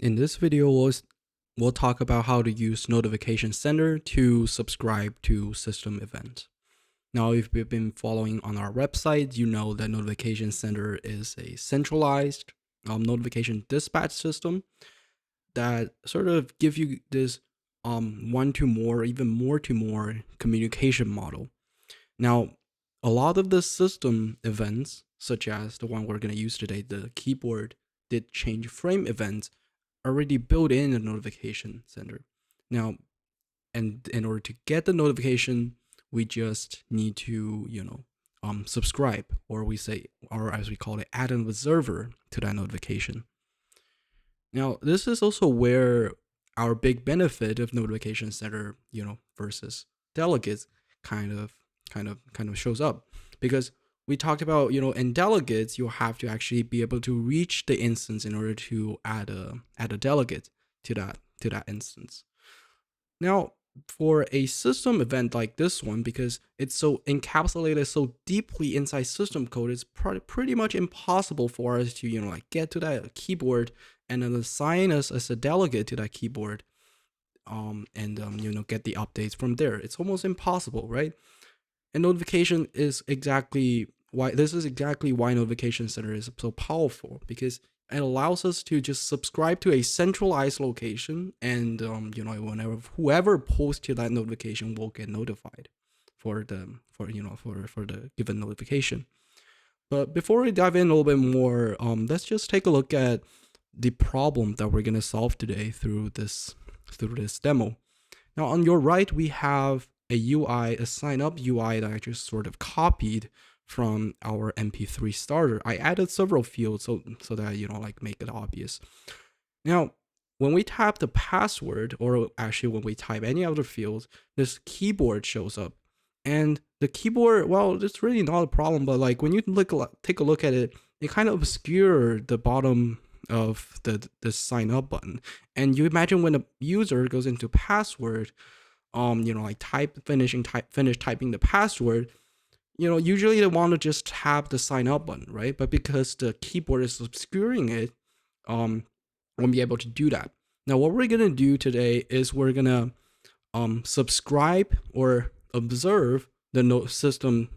In this video, we'll talk about how to use Notification Center to subscribe to system events. Now, if you've been following on our website, you know that Notification Center is a centralized notification dispatch system that sort of give you this one to more, even more to more communication model. Now, a lot of the system events, such as the one we're going to use today, the keyboard did change frame events, already built in a notification center. Now, and in order to get the notification, we just need to, subscribe, or we say, or as we call it, add an observer to that notification. Now, this is also where our big benefit of notification center, versus delegates kind of shows up, because we talked about, in delegates, you have to actually be able to reach the instance in order to add a delegate to that instance. Now, for a system event like this one, because it's so encapsulated so deeply inside system code, it's pretty much impossible for us to get to that keyboard and then assign us as a delegate to that keyboard, and get the updates from there. It's almost impossible, right? And notification is exactly why Notification Center is so powerful, because it allows us to just subscribe to a centralized location, and whenever whoever posts to that notification will get notified for the given notification. But before we dive in a little bit more, let's just take a look at the problem that we're gonna solve today through this demo. Now, on your right, we have a UI, a sign up UI that I just sort of copied from our MP3 starter. I added several fields so that make it obvious. Now, when we tap the password, or actually when we type any other field, this keyboard shows up. And the keyboard, well, it's really not a problem, but like when you take a look at it, it kind of obscures the bottom of the sign up button. And you imagine when a user goes into password, finish typing the password, usually they want to just tap the sign up button, right? But because the keyboard is obscuring it, won't be able to do that. Now, what we're gonna do today is we're gonna subscribe or observe the system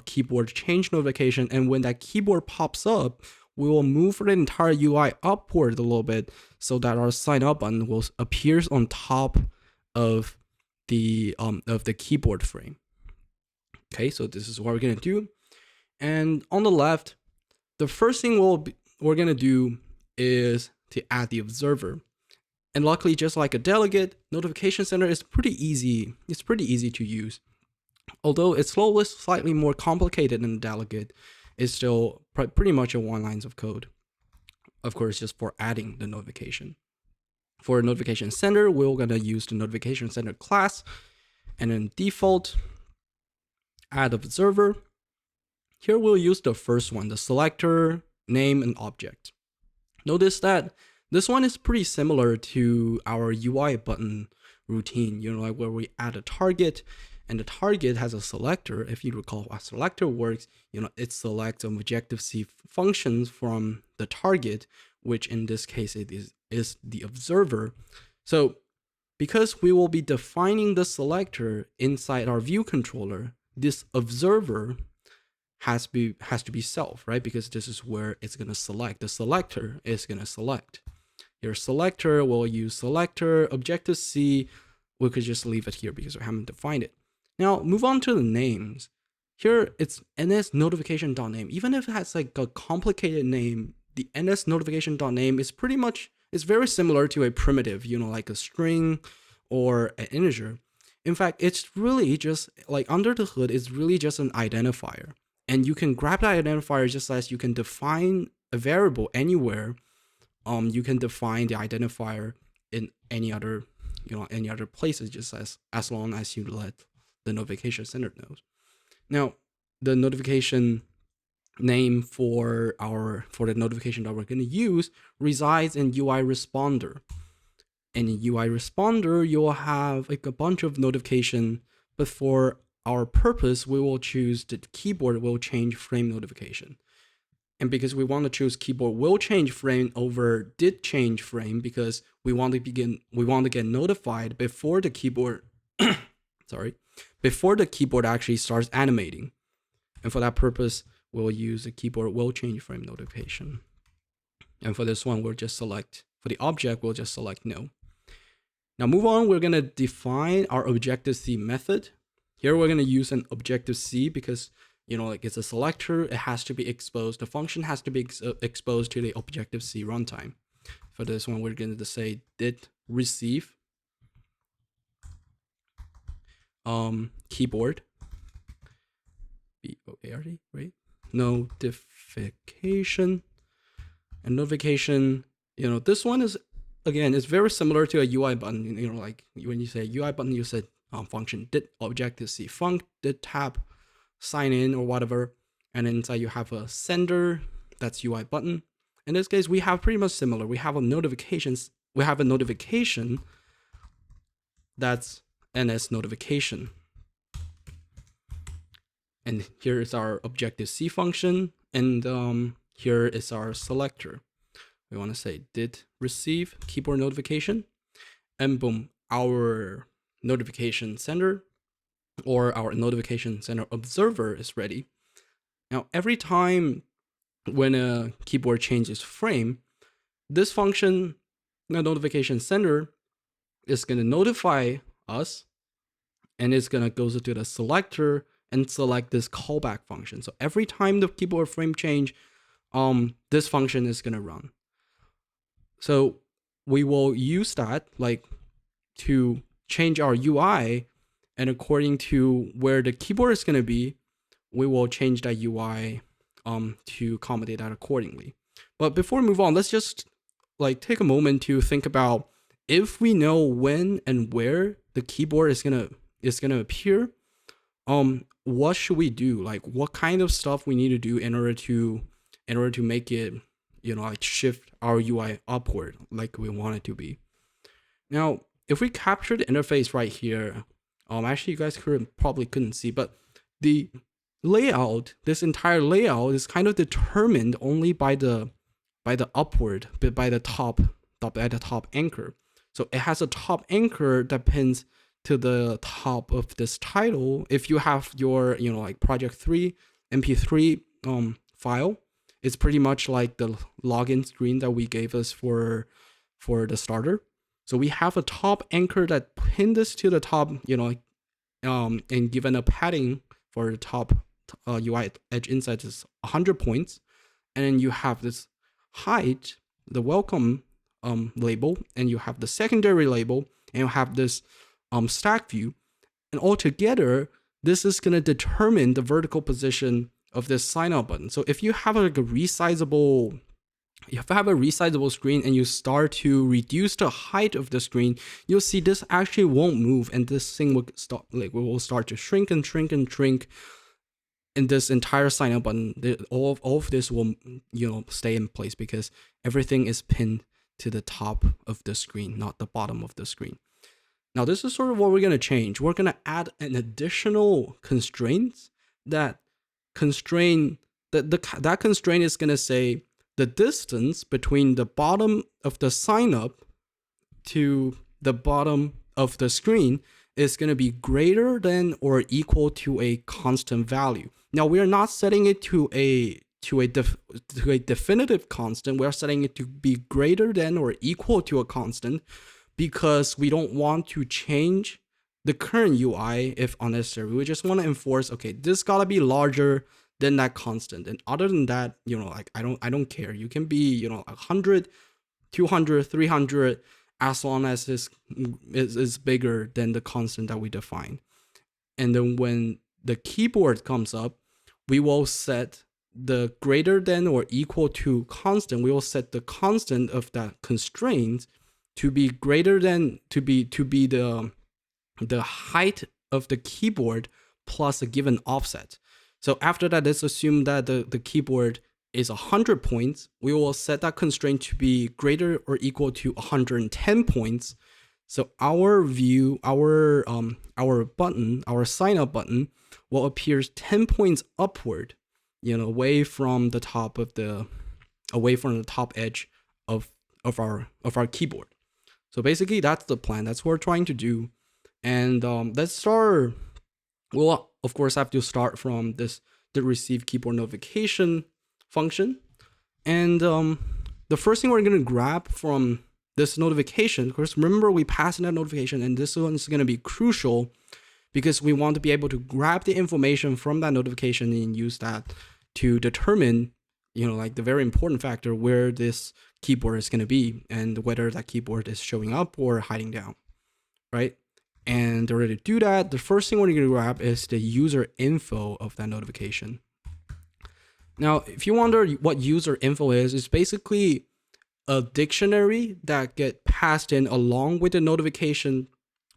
keyboard change notification, and when that keyboard pops up, we will move the entire UI upward a little bit so that our sign up button will appears on top of the keyboard frame. Okay, so this is what we're gonna do. And on the left, the first thing we're gonna do is to add the observer. And luckily, just like a delegate, Notification Center is pretty easy. It's pretty easy to use. Although it's slightly more complicated than a delegate, it's still pretty much a one lines of code. Of course, just for adding the notification. For Notification Center, we're gonna use the Notification Center class, and then default, add observer. Here we'll use the first one, the selector, name, and object. Notice that this one is pretty similar to our UI button routine, like where we add a target, and the target has a selector. If you recall how selector works, it selects Objective-C functions from the target, which in this case it is the observer. So because we will be defining the selector inside our view controller, this observer has to be self, right? Because this is where it's gonna select. The selector is gonna select. Your selector will use selector Objective-C. We could just leave it here because we haven't defined it. Now move on to the names. Here it's ns notification.name. Even if it has like a complicated name, the ns notification.name is very similar to a primitive, like a string or an integer. In fact, it's really just like under the hood, it's really just an identifier. And you can grab that identifier just as you can define a variable anywhere. You can define the identifier in any other places, just as long as you let the Notification Center know. Now, the notification name for the notification that we're going to use resides in UI responder. And in UI responder, you'll have like a bunch of notification, but for our purpose, we will choose the keyboard will change frame notification. And because we want to choose keyboard will change frame over did change frame, because we want to get notified before the keyboard before the keyboard actually starts animating. And for that purpose, we'll use the keyboard will change frame notification. And for this one, we'll just select, for the object, we'll just select no. Now move on, we're gonna define our Objective-C method. Here we're gonna use an Objective-C because, like it's a selector, it has to be exposed. The function has to be exposed to the Objective-C runtime. For this one, we're gonna say did receive keyboard BOARD, right? Notification. And notification, this one is, again, it's very similar to a UI button. Like when you say UI button, you said function did Objective-C func did tab sign in or whatever, and inside you have a sender, that's UI button. In this case, we have pretty much similar. We have a notification that's NS notification. And here is our Objective-C function, and here is our selector. We want to say did receive keyboard notification, and boom, our notification sender or our notification center observer is ready. Now, every time when a keyboard changes frame, this function, the notification sender, is going to notify us, and it's going to go to the selector and select this callback function. So every time the keyboard frame change, this function is going to run. So we will use that to change our UI, and according to where the keyboard is going to be, we will change that UI to accommodate that accordingly. But before we move on, let's just take a moment to think about, if we know when and where the keyboard is gonna appear, what should we do? What kind of stuff we need to do in order to make it, shift our UI upward like we want it to be. Now, if we capture the interface right here, actually you guys probably couldn't see, but the layout, this entire layout is kind of determined only by the upward, by the top anchor. So it has a top anchor that pins to the top of this title. If you have your project 3 mp3 file, it's pretty much like the login screen that we gave us for the starter. So we have a top anchor that pinned this to the top, and given a padding for the top UI edge inside is 100 points. And then you have this height, the welcome label, and you have the secondary label, and you have this stack view. And altogether, this is going to determine the vertical position of this sign up button. So if you have a resizable screen and you start to reduce the height of the screen, you'll see this actually won't move, and this thing will start to shrink and shrink and shrink. And this entire sign up button, all of this will stay in place because everything is pinned to the top of the screen, not the bottom of the screen. Now, this is sort of what we're going to change. We're going to add an additional constraint. That constraint is going to say the distance between the bottom of the sign up to the bottom of the screen is going to be greater than or equal to a constant value. Now, we are not setting it to a definitive constant. We're setting it to be greater than or equal to a constant, because we don't want to change the current UI if unnecessary. We just want to enforce, okay, this gotta be larger than that constant. And other than that, I don't care. You can be 100, 200, 300, as long as this is bigger than the constant that we define. And then when the keyboard comes up, we will set the greater than or equal to constant. We will set the constant of that constraint to be greater than, to be the height of the keyboard plus a given offset. So after that, let's assume that the keyboard is 100 points. We will set that constraint to be greater or equal to 110 points. So our view, our button, our sign up button will appear 10 points upward. away from the top edge of our keyboard. So basically, that's the plan. That's what we're trying to do. And let's start. We'll of course have to start from the receive keyboard notification function. And the first thing we're going to grab from this notification, of course, remember we passed in that notification, and this one is going to be crucial because we want to be able to grab the information from that notification and use that to determine, like the very important factor where this keyboard is going to be and whether that keyboard is showing up or hiding down, right? And in order to do that, the first thing we're going to grab is the user info of that notification. Now, if you wonder what user info is, it's basically a dictionary that get passed in along with the notification,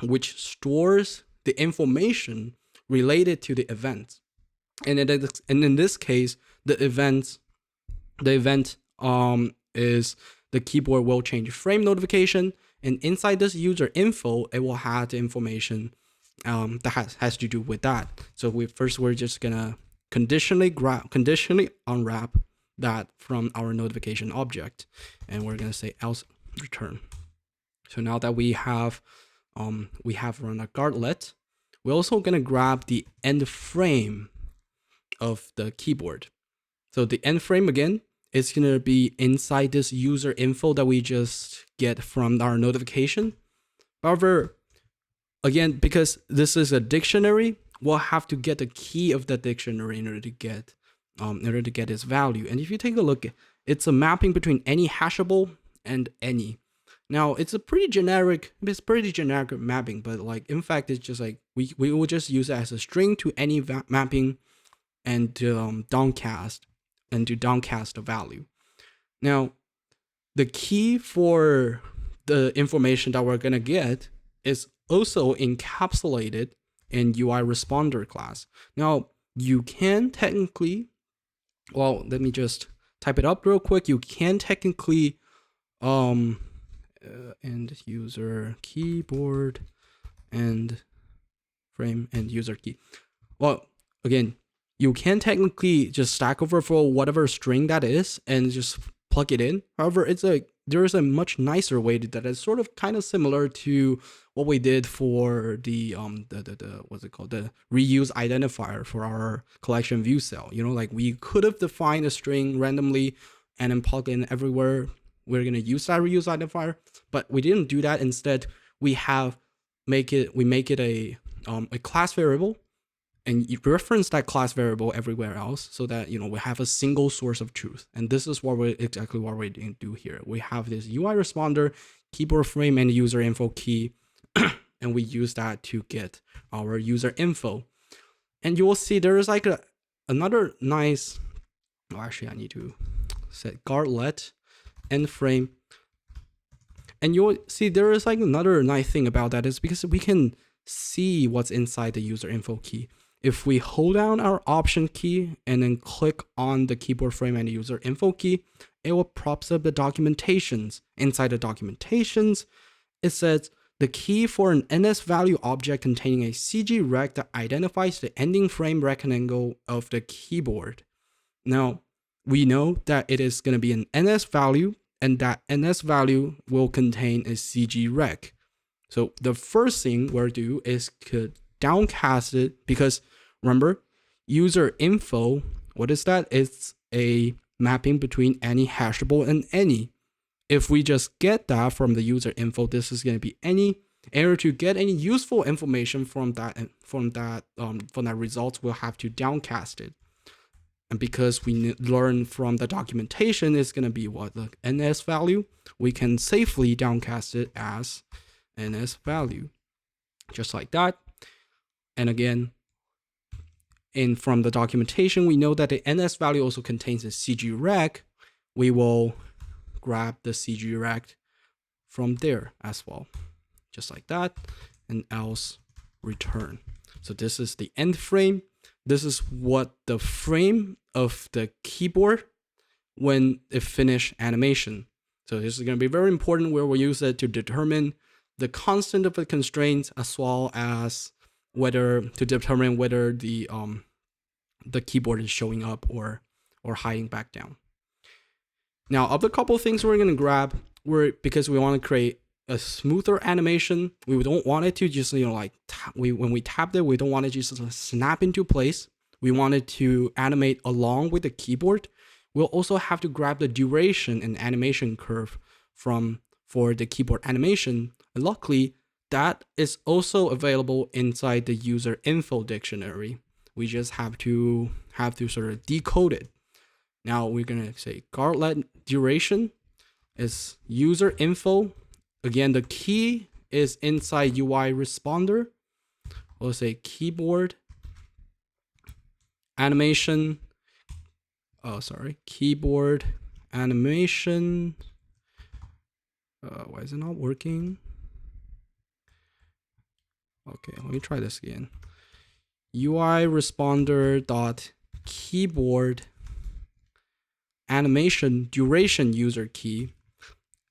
which stores the information related to the event. And in this case, the event is the keyboard will change frame notification, and inside this user info, it will have the information that has to do with that. So we're just gonna conditionally unwrap that from our notification object, and we're gonna say else return. So now that we have run a guardlet, we're also gonna grab the end frame of the keyboard. So the end frame again is gonna be inside this user info that we just get from our notification. However, again, because this is a dictionary, we'll have to get the key of the dictionary in order to get its value. And if you take a look, it's a mapping between any hashable and any. Now it's pretty generic mapping, but like in fact it's just like we will just use it as a string to any mapping and to downcast the value. Now the key for the information that we're gonna get is also encapsulated in UI responder class. Now you can technically, let me just type it up real quick. You can technically end user keyboard and frame and user key. Well, again, you can technically just Stack Overflow whatever string that is and just plug it in. However, there is a much nicer way that is sort of kind of similar to what we did for the what's it called, the reuse identifier for our collection view cell. Like we could have defined a string randomly and then plug in everywhere we're gonna use that reuse identifier, but we didn't do that. Instead, we make it a class variable, and you reference that class variable everywhere else so that we have a single source of truth. And this is exactly what we're going to do here. We have this UI responder, keyboard frame, and user info key, and we use that to get our user info. And you will see there is like another nice. Actually, I need to set guardlet end frame. And you'll see there is like another nice thing about that is because we can see what's inside the user info key. If we hold down our option key and then click on the keyboard frame and user info key, it will props up the documentations. Inside the documentations, it says the key for an NS value object containing a CG rec that identifies the ending frame rectangle of the keyboard. Now, we know that it is going to be an NS value, and that NS value will contain a CG rec. So the first thing we'll do is to downcast it, because remember, user info, what is that? It's a mapping between any hashable and any. If we just get that from the user info, this is going to be any. In order to get any useful information from that result, we'll have to downcast it. And because we learn from the documentation, it's going to be what the NS value, we can safely downcast it as NS value, just like that. And again, from the documentation, we know that the NS value also contains a CG rec. We will grab the CG rec from there as well, just like that, and else return. So this is the end frame. This is what the frame of the keyboard when it finish animation. So this is going to be very important, where we'll use it to determine the constant of the constraints, as well as to determine whether the the keyboard is showing up or hiding back down. Now, of the couple of things we're going to grab, because we want to create a smoother animation, we don't want it to just, like when we tap it, we don't want it just to snap into place. We want it to animate along with the keyboard. We'll also have to grab the duration and animation curve for the keyboard animation. And luckily, that is also available inside the user info dictionary. We just have to sort of decode it. Now we're gonna say guardlet duration is user info. Again, the key is inside UI responder. We'll say keyboard animation. Keyboard animation. Why is it not working? Okay, let me try this again. UI responder dot keyboard animation duration user key.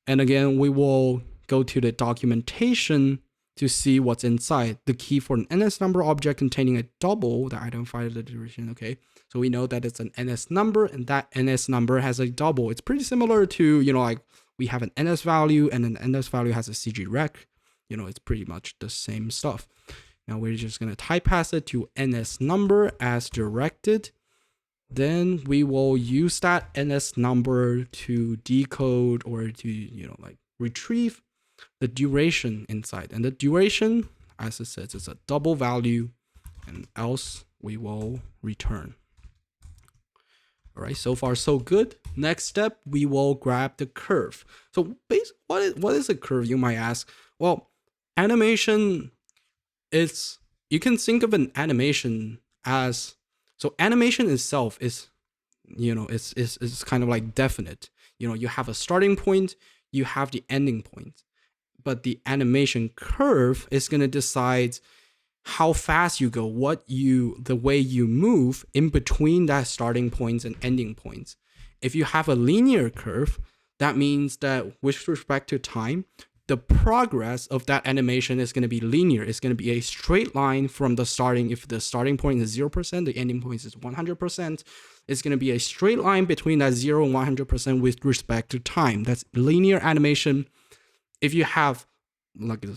And again, we will go to the documentation to see what's inside. The key for an NS number object containing a double that identifies the duration. Okay, so we know that it's an NS number, and that NS number has a double. It's pretty similar to, like we have an NS value and an NS value has a CG rec. It's pretty much the same stuff. Now we're just going to typepass it to NS number as directed. Then we will use that NS number to decode or to, retrieve the duration inside. And the duration, as it says, is a double value, and else we will return. All right, so far so good. Next step, we will grab the curve. So what is a curve, you might ask? Well, animation is, you can think of an animation as, so animation itself is, it's kind of like definite. You have a starting point, you have the ending point. But the animation curve is going to decide how fast you go, the way you move in between that starting points and ending points. If you have a linear curve, that means that with respect to time, the progress of that animation is going to be linear. It's going to be a straight line from the starting. If the starting point is 0%, the ending point is 100%. It's going to be a straight line between that 0 and 100% with respect to time. That's linear animation. If you have like a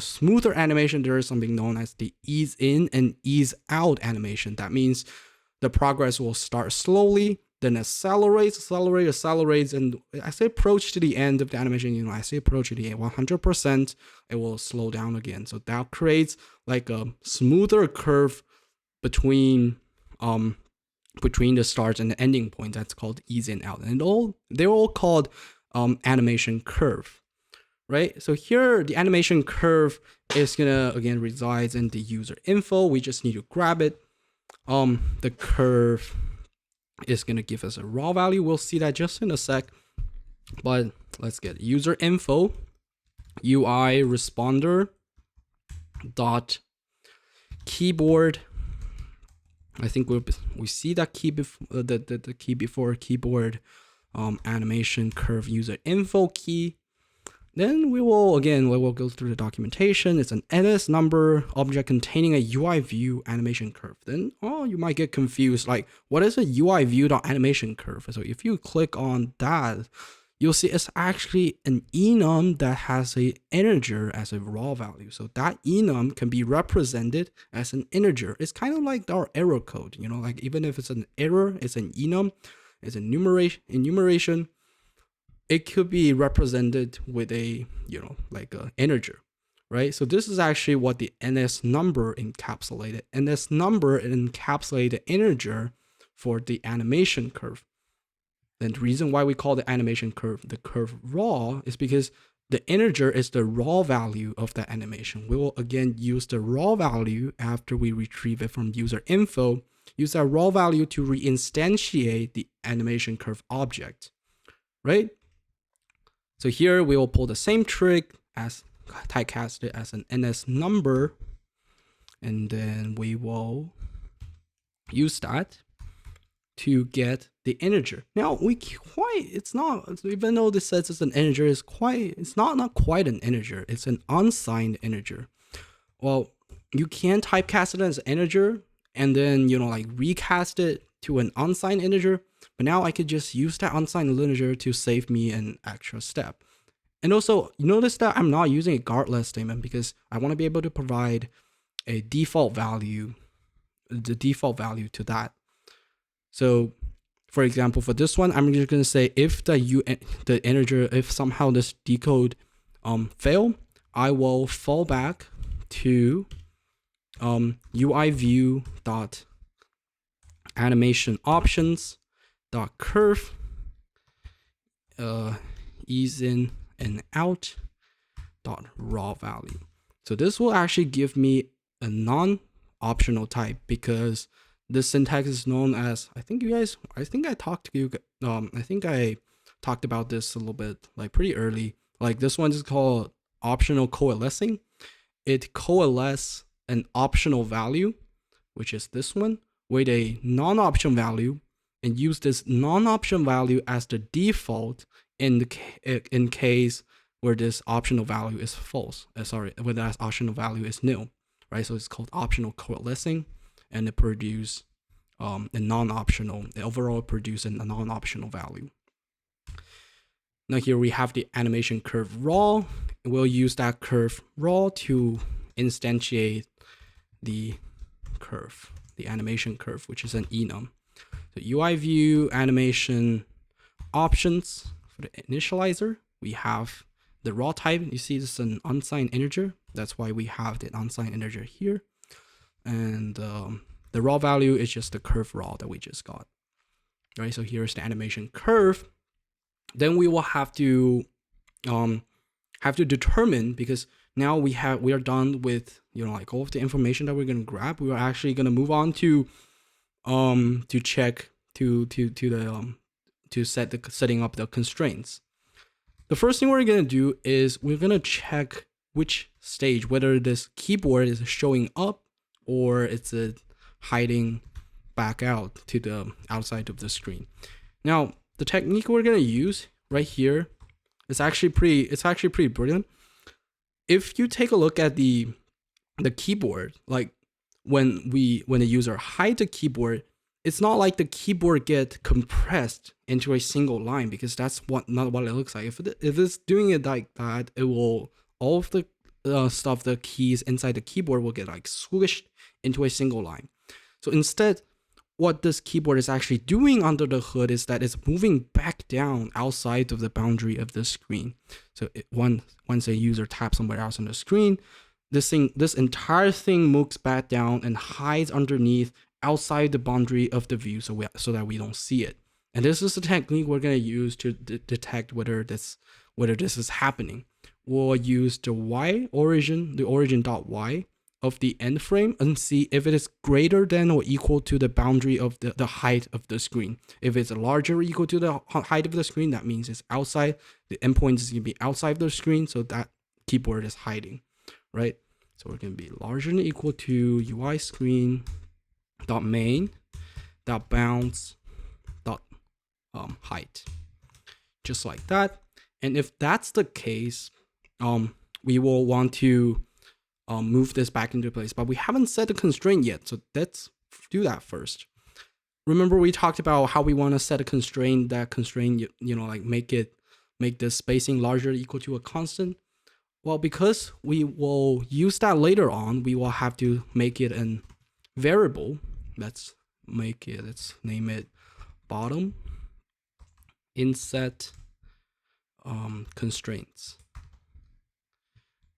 smoother animation, there is something known as the ease in and ease out animation. That means the progress will start slowly, then accelerates, and as I approach to the end of the animation, as I approach to the 100%, it will slow down again. So that creates like a smoother curve between the start and the ending point. That's called ease in out, and they're all called animation curve. Right, so here the animation curve is gonna again resides in the user info. We just need to grab it. The curve is gonna give us a raw value. We'll see that just in a sec. But let's get user info, UI responder dot keyboard. I think we see that key before the key before keyboard animation curve user info key. Then we will go through the documentation. It's an NS number object containing a UI view animation curve. Then, you might get confused, like, what is a UI view.animation curve? So if you click on that, you'll see it's actually an enum that has a integer as a raw value. So that enum can be represented as an integer. It's kind of like our error code, like even if it's an error, it's an enum, it's a enumeration. It could be represented with a, like a integer, right? So this is actually what the NS number encapsulated. NS number encapsulated the integer for the animation curve. And the reason why we call the animation curve the curve raw is because the integer is the raw value of that animation. We will again use the raw value after we retrieve it from user info, use that raw value to reinstantiate the animation curve object, right? So here we will pull the same trick as typecast it as an NS number, and then we will use that to get the integer. Now it's not, even though this says it's an integer, it's not quite an integer. It's an unsigned integer. Well, you can typecast it as an integer and then, like recast it to an unsigned integer. But now I could just use that unsigned integer to save me an extra step. And also, you notice that I'm not using a guardless statement because I want to be able to provide a default value, the default value to that. So for example, for this one, I'm just going to say if the integer, if somehow this decode fail, I will fall back to UI view dot animation options dot curve ease in and out dot raw value. So this will actually give me a non-optional type because this syntax is known as, I think I talked about this a little bit like pretty early. Like this one is called optional coalescing. It coalesces an optional value, which is this one, with a non-option value, and use this non-option value as the default in case where this optional value is false. Where that optional value is nil, right? So it's called optional coalescing, and it produce a non-optional. It overall produce a non-optional value. Now here we have the animation curve raw. We'll use that curve raw to instantiate the curve, the animation curve, which is an enum. So UI view animation options for the initializer. We have the raw type. You see this is an unsigned integer. That's why we have the unsigned integer here. And the raw value is just the curve raw that we just got. Right, so here's the animation curve. Then we will have to determine, because now we are done with like all of the information that we're gonna grab. We are actually gonna move on to check to setting up the constraints. The first thing we're gonna do is we're gonna check which stage, whether this keyboard is showing up or it's hiding back out to the outside of the screen. Now, the technique we're gonna use right here is actually pretty brilliant. If you take a look at the keyboard, like when the user hides the keyboard, it's not like the keyboard get compressed into a single line, because that's not what it looks like. If it's doing it like that, it will, all of the stuff, the keys inside the keyboard will get like squished into a single line. So instead, what this keyboard is actually doing under the hood is that it's moving back down outside of the boundary of the screen. So once a user taps somewhere else on the screen, this entire thing moves back down and hides underneath outside the boundary of the view, so that we don't see it. And this is the technique we're going to use to detect whether this is happening. We'll use the origin.y of the end frame and see if it is greater than or equal to the boundary of the height of the screen. If it's larger or equal to the height of the screen, that means it's outside. The endpoint is going to be outside of the screen, so that keyboard is hiding, right? So we're going to be larger than or equal to UI screen dot main dot bounds dot height, just like that. And if that's the case, we will want to move this back into place, but we haven't set the constraint yet, so let's do that first. Remember, we talked about how we want to set a constraint. That constraint, like make the spacing larger or equal to a constant. Well, because we will use that later on, we will have to make it a variable. Let's name it bottom inset constraints.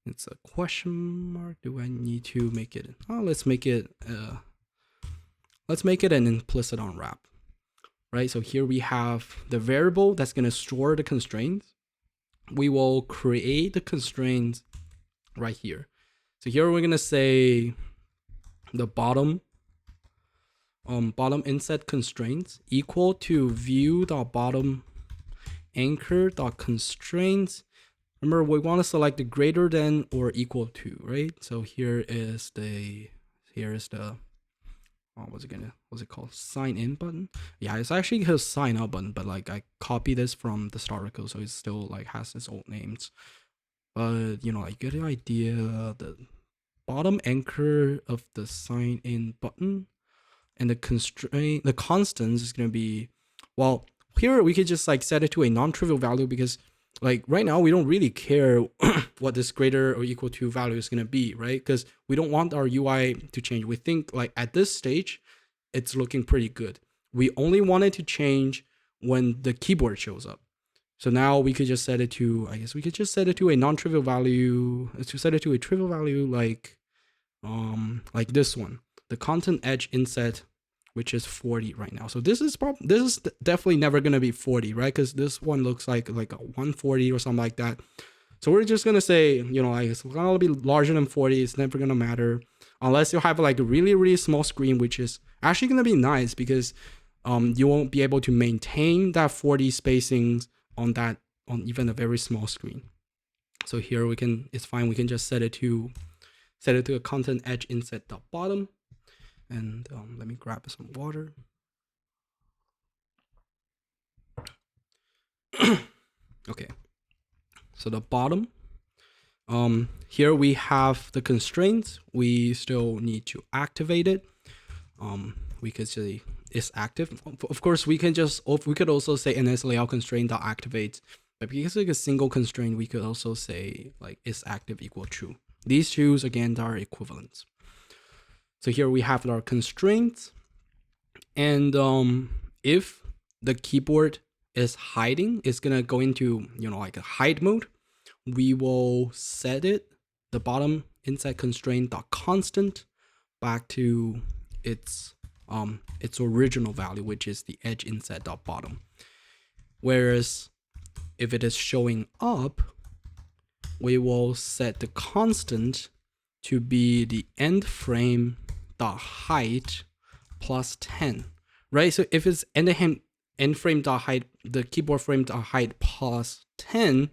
It's a question mark. Do I need to make it? Oh, let's make it an implicit unwrap, right? So here we have the variable that's going to store the constraints. We will create the constraints right here. So here we're going to say the bottom inset constraints equal to view.bottom anchor.constraints. Remember, we want to select the greater than or equal to, right? So here is the what's it called? Sign in button. Yeah, it's actually a sign up button, but like I copied this from the starter code, so it still like has its old names. But like get the idea. The bottom anchor of the sign in button and the constants is going to be, well, here we could just like set it to a non-trivial value, because like right now we don't really care what this greater or equal to value is going to be, right? Because we don't want our UI to change. We think like at this stage it's looking pretty good. We only want it to change when the keyboard shows up. So now we could just set it to, I guess we could just set it to a non-trivial value, to set it to a trivial value like this one, the content edge inset, which is 40 right now. So this is definitely never gonna be 40, right? Because this one looks like a 140 or something like that. So we're just gonna say, I guess it's gonna be larger than 40. It's never gonna matter unless you have like a really, really small screen, which is actually gonna be nice because you won't be able to maintain that 40 spacings on even a very small screen. So here it's fine. We can just set it to a content edge inset dot bottom. And let me grab some water. Okay. So the bottom, here we have the constraints. We still need to activate it. We could say it's active. Of course, we could also say ns layout constraint dot activate. But because it's a single constraint, we could also say like is active equal true. These two again are equivalents. So here we have our constraints, and if the keyboard is hiding, it's gonna go into like a hide mode. We will set the bottom inset constraint dot constant back to its original value, which is the edge inset dot bottom. Whereas if it is showing up, we will set the constant to be the end frame dot height plus 10, right? So if it's end frame dot height, the keyboard frame dot height plus 10,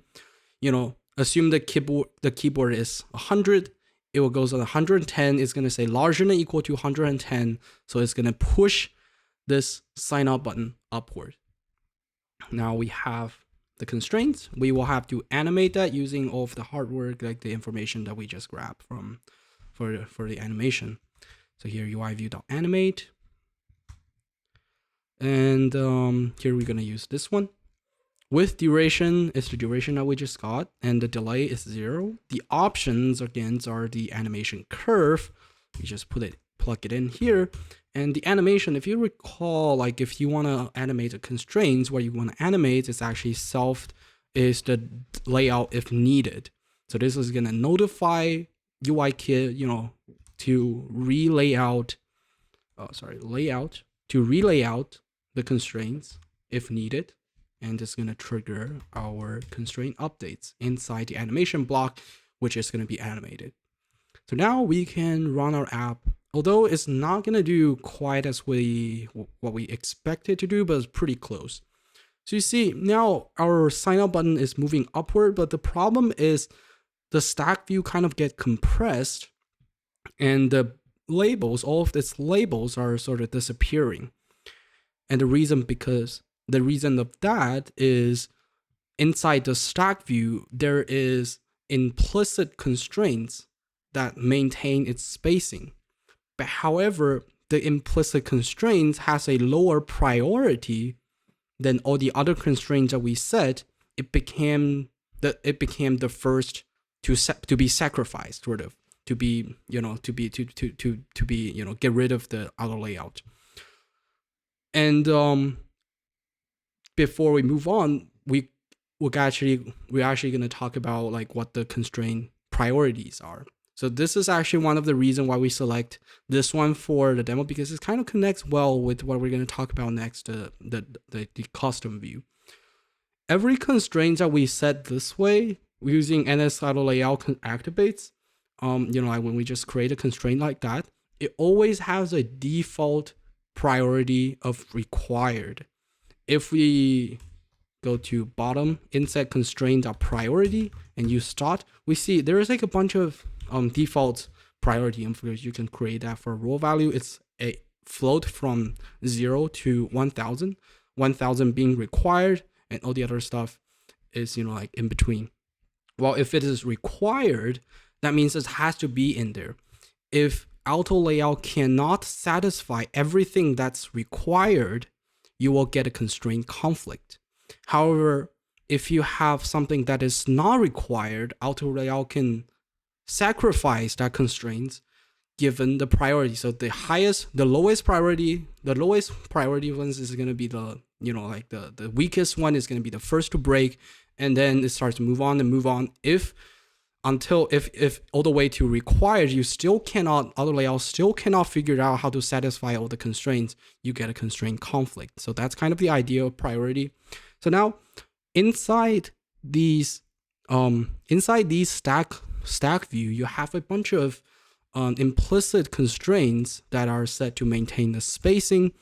assume the keyboard is 100, it will go to 110. It's going to say larger than or equal to 110, so it's going to push this sign out button upward. Now we have the constraints. We will have to animate that using all of the hard work, like the information that we just grabbed from for the animation. So here UI view.animate, and here we're gonna use this one. With duration is the duration that we just got, and the delay is 0. The options again are the animation curve. We just plug it in here. And the animation, if you recall, like if you want to animate the constraints, what you want to animate is actually is the layout if needed. So this is gonna notify UIKit, to relay out the constraints if needed. And it's going to trigger our constraint updates inside the animation block, which is going to be animated. So now we can run our app, although it's not going to do quite as what we expect it to do, but it's pretty close. So you see, now our sign up button is moving upward, but the problem is the stack view kind of get compressed, and the labels, all of its labels are sort of disappearing. And the reason of that is inside the stack view, there is implicit constraints that maintain its spacing. But however, the implicit constraints has a lower priority than all the other constraints that we set. It became the first to be sacrificed, sort of, to be get rid of the other layout. And before we move on, we're actually going to talk about like what the constraint priorities are. So this is actually one of the reasons why we select this one for the demo, because it kind of connects well with what we're going to talk about next, the custom view. Every constraint that we set this way using NS auto layout activates, like when we just create a constraint like that, it always has a default priority of required. If we go to bottom inset constraint.priority and use start, we see there is like a bunch of default priority. And you can create that for raw value. It's a float from 0 to 1000, 1000 being required, and all the other stuff is like in between. Well, if it is required, that means it has to be in there. If auto layout cannot satisfy everything that's required, you will get a constraint conflict. However, if you have something that is not required, auto layout can sacrifice that constraints given the priority. So the lowest priority ones is going to be the, like the weakest one is going to be the first to break, and then it starts to move on and move on. If all the way to required, you still cannot, auto layout still cannot figure out how to satisfy all the constraints, you get a constraint conflict. So that's kind of the idea of priority. So now inside these stack view, you have a bunch of implicit constraints that are set to maintain the spacing,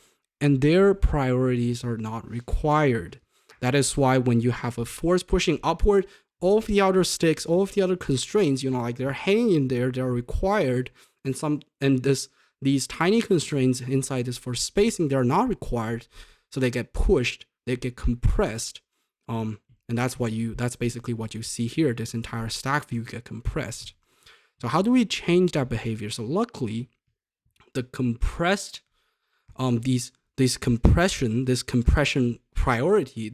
and their priorities are not required. That is why when you have a force pushing upward, all of the other sticks, all of the other constraints, like they're hanging in there, they're required, and these tiny constraints inside this force spacing, they're not required, so they get pushed, they get compressed, and that's basically what you see here. This entire stack view get compressed. So how do we change that behavior? So luckily, the compressed, this compression priority,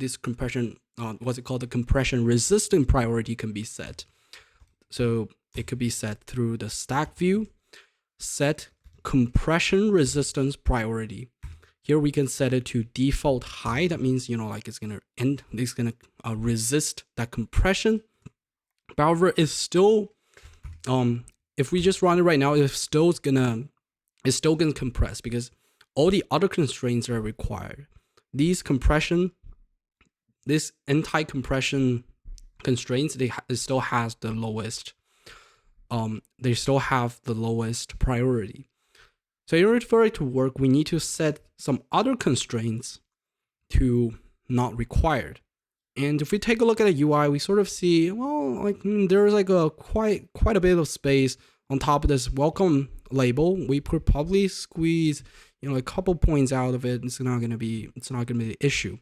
what's it called? The compression resistant priority can be set. So it could be set through the stack view, set compression resistance priority. Here we can set it to default high. That means, it's gonna resist that compression. However, it's still, if we just run it right now, it's still gonna compress because all the other constraints are required. This anti-compression constraints, it still has the lowest. They still have the lowest priority. So in order for it to work, we need to set some other constraints to not required. And if we take a look at a UI, we sort of see, there's like a quite a bit of space on top of this welcome label. We could probably squeeze, a couple points out of it. It's not gonna be the issue.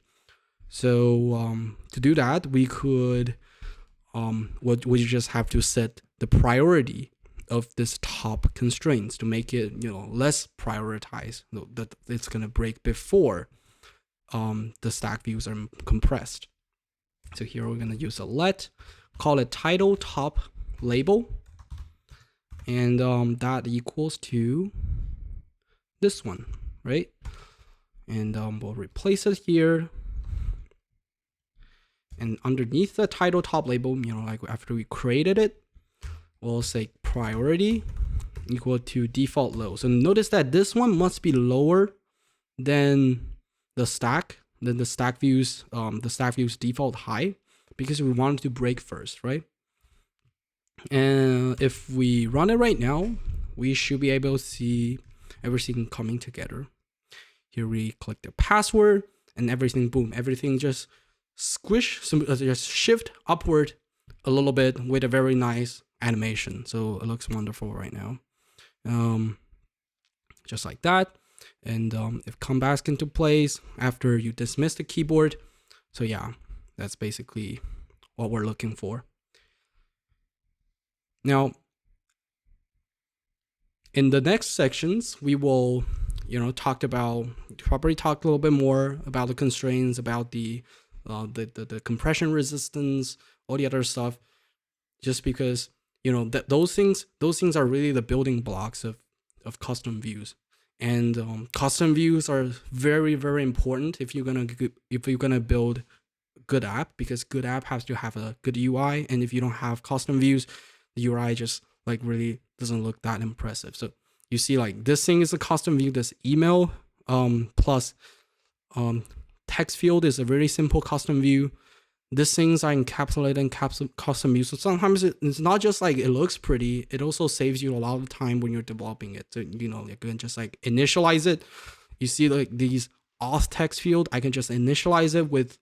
So to do that, we could we just have to set the priority of this top constraints to make it less prioritized, that it's gonna break before the stack views are compressed. So here we're gonna use a let, call it title top label, and that equals to this one, right? And we'll replace it here. And underneath the title top label, like after we created it, we'll say priority equal to default low. So notice that this one must be lower than the stack view's default high, because we want it to break first, right? And if we run it right now, we should be able to see everything coming together. Here we click the password and everything, boom, everything just just shift upward a little bit with a very nice animation. So it looks wonderful right now. Just like that. And it comes back into place after you dismiss the keyboard. So yeah, that's basically what we're looking for. Now, in the next sections, we will, probably talk a little bit more about the constraints, about the compression resistance, all the other stuff, just because, those things are really the building blocks of custom views. And custom views are very, very important if you're gonna build a good app, because good app has to have a good UI. And if you don't have custom views, the UI just really doesn't look that impressive. So you see, this thing is a custom view. This email plus text field is a very simple custom view. These things are encapsulated in custom views. So sometimes it's not just it looks pretty, it also saves you a lot of time when you're developing it. So, you can just initialize it. You see these auth text field, I can just initialize it with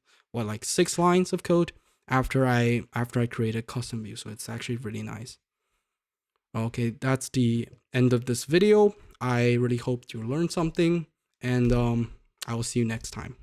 6 lines of code after I created custom view. So it's actually really nice. Okay, that's the end of this video. I really hope you learned something, and I will see you next time.